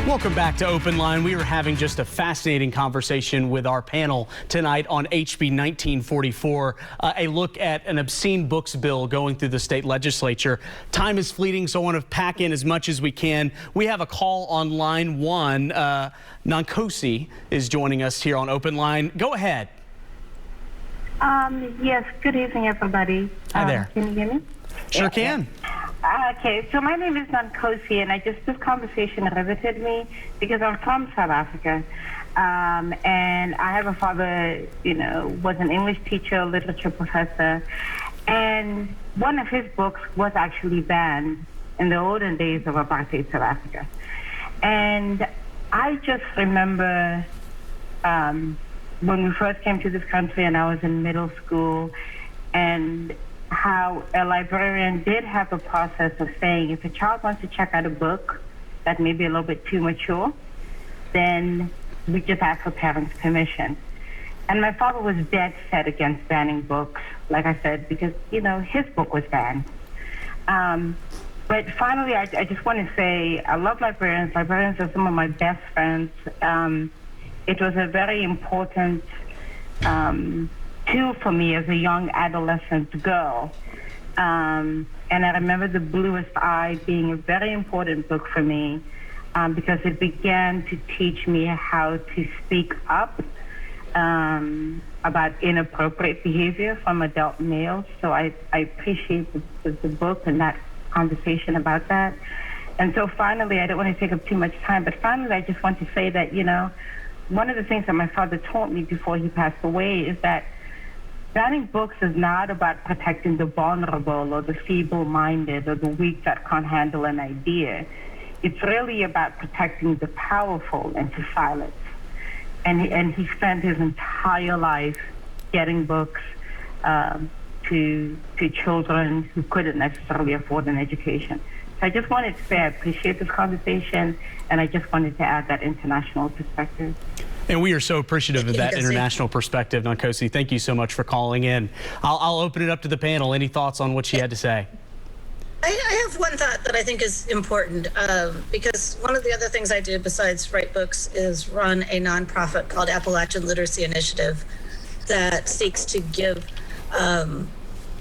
Welcome back to Open Line. We are having just a fascinating conversation with our panel tonight on HB 1944, a look at an obscene books bill going through the state legislature. Time is fleeting, so I want to pack in as much as we can. We have a call on line one. Nankosi is joining us here on Open Line. Go ahead. Yes, good evening, everybody. Hi there. Can you hear me? Sure can. Okay, so my name is Nankosi, and this conversation riveted me because I'm from South Africa, and I have a father, was an English teacher, literature professor, and one of his books was actually banned in the olden days of apartheid South Africa. And I just remember when we first came to this country and I was in middle school, and how a librarian did have a process of saying if a child wants to check out a book that may be a little bit too mature, then we just ask for parents' permission. And my father was dead set against banning books, like I said, because, his book was banned. But finally, I just want to say I love librarians. Librarians are some of my best friends. It was a very important tool for me as a young adolescent girl. And I remember The Bluest Eye being a very important book for me because it began to teach me how to speak up about inappropriate behavior from adult males. So I appreciate the book and that conversation about that. And so finally, I don't want to take up too much time, but finally I just want to say that, one of the things that my father taught me before he passed away is that banning books is not about protecting the vulnerable or the feeble-minded or the weak that can't handle an idea. It's really about protecting the powerful into silence. And he spent his entire life getting books to children who couldn't necessarily afford an education. So I just wanted to say I appreciate this conversation, and I just wanted to add that international perspective. And we are so appreciative of that international perspective, Nankosi. Thank you so much for calling in. I'll open it up to the panel. Any thoughts on what she had to say? I have one thought that I think is important because one of the other things I did besides write books is run a nonprofit called Appalachian Literacy Initiative that seeks to give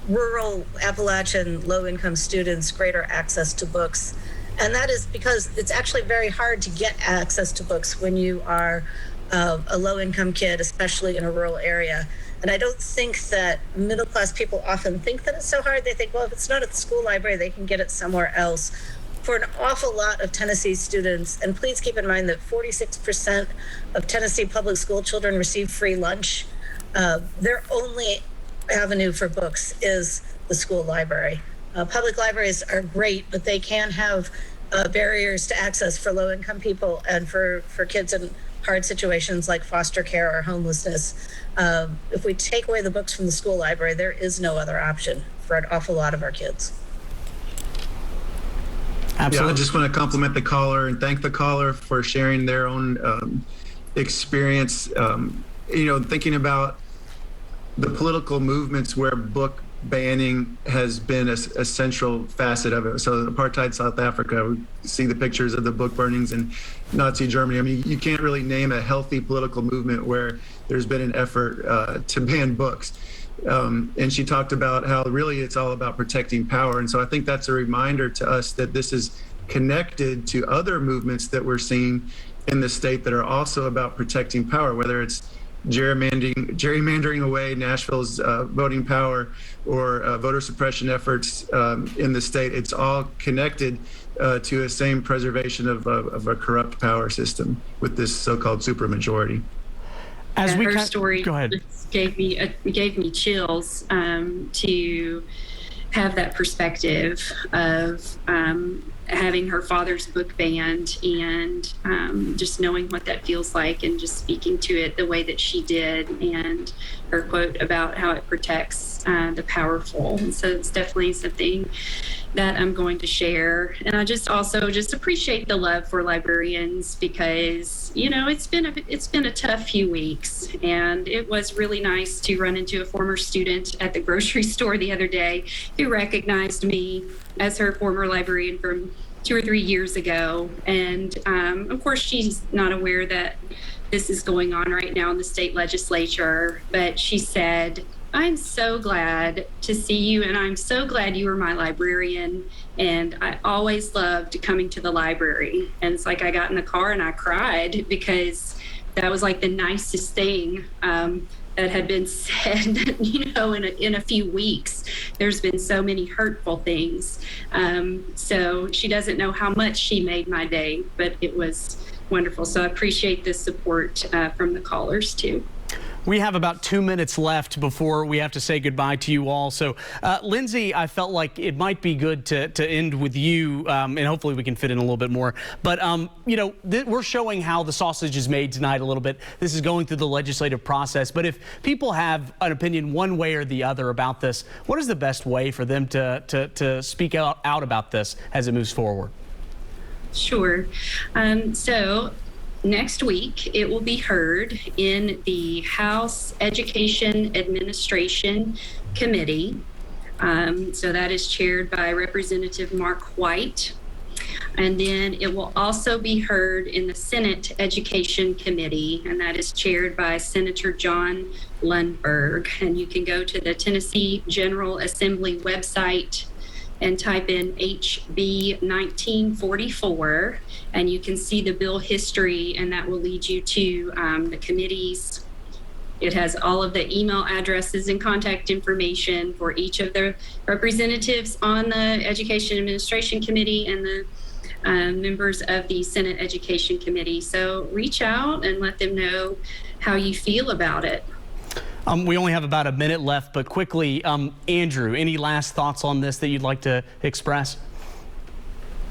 rural Appalachian low-income students greater access to books. And that is because it's actually very hard to get access to books when you are a low-income kid, especially in a rural area. And I don't think that middle-class people often think that it's so hard. They think, well, if it's not at the school library, they can get it somewhere else. For an awful lot of Tennessee students, and please keep in mind that 46% of Tennessee public school children receive free lunch, their only avenue for books is the school library. Public libraries are great, but they can have barriers to access for low-income people and for kids in hard situations like foster care or homelessness. If we take away the books from the school library, there is no other option for an awful lot of our kids. Absolutely. Yeah, I just want to compliment the caller and thank the caller for sharing their own experience. Thinking about the political movements where book banning has been a central facet of it. So apartheid South Africa, we see the pictures of the book burnings in Nazi Germany. I mean, you can't really name a healthy political movement where there's been an effort to ban books. And she talked about how really it's all about protecting power. And so I think that's a reminder to us that this is connected to other movements that we're seeing in the state that are also about protecting power, whether it's gerrymandering away Nashville's voting power or voter suppression efforts in the state. It's all connected to a same preservation of a corrupt power system with this so-called supermajority. As her story go ahead. gave me chills to have that perspective of having her father's book banned and just knowing what that feels like and just speaking to it the way that she did, and her quote about how it protects the powerful. And so it's definitely something that I'm going to share. And I just also appreciate the love for librarians because, it's been a tough few weeks, and it was really nice to run into a former student at the grocery store the other day who recognized me as her former librarian from 2 or 3 years ago. And of course, she's not aware that this is going on right now in the state legislature, but she said, "I'm so glad to see you, and I'm so glad you were my librarian, and I always loved coming to the library." And it's like I got in the car and I cried, because that was like the nicest thing that had been said, you know, in a few weeks. There's been so many hurtful things. So she doesn't know how much she made my day, but it was wonderful. So I appreciate the support from the callers too. We have about 2 minutes left before we have to say goodbye to you all. So, Lindsey, I felt like it might be good to end with you, and hopefully we can fit in a little bit more. But, you know, we're showing how the sausage is made tonight a little bit. This is going through the legislative process. But if people have an opinion one way or the other about this, what is the best way for them to speak out about this as it moves forward? Sure. So next week, it will be heard in the House Education Administration Committee. So that is chaired by Representative Mark White. And then it will also be heard in the Senate Education Committee, and that is chaired by Senator John Lundberg. And you can go to the Tennessee General Assembly website and type in HB1944, and you can see the bill history, and that will lead you to the committees. It has all of the email addresses and contact information for each of the representatives on the Education Administration Committee and the members of the Senate Education Committee. So reach out and let them know how you feel about it. We only have about a minute left, but quickly, Andrew, any last thoughts on this that you'd like to express?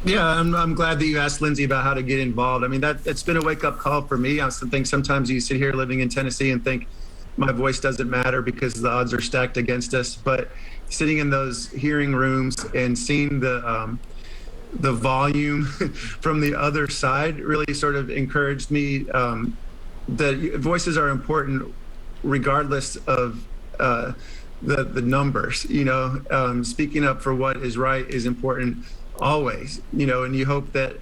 Yeah, I'm glad that you asked Lindsey about how to get involved. I mean, it's been a wake-up call for me. I think sometimes you sit here living in Tennessee and think my voice doesn't matter because the odds are stacked against us. But sitting in those hearing rooms and seeing the volume from the other side really sort of encouraged me that voices are important regardless of the numbers. You know, speaking up for what is right is important always, you know, and you hope that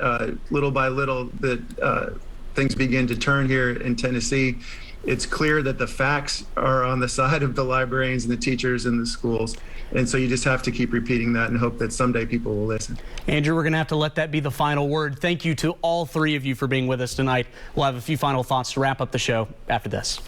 little by little that things begin to turn here in Tennessee. It's clear that the facts are on the side of the librarians and the teachers and the schools. And so you just have to keep repeating that and hope that someday people will listen. Andrew, we're going to have to let that be the final word. Thank you to all three of you for being with us tonight. We'll have a few final thoughts to wrap up the show after this.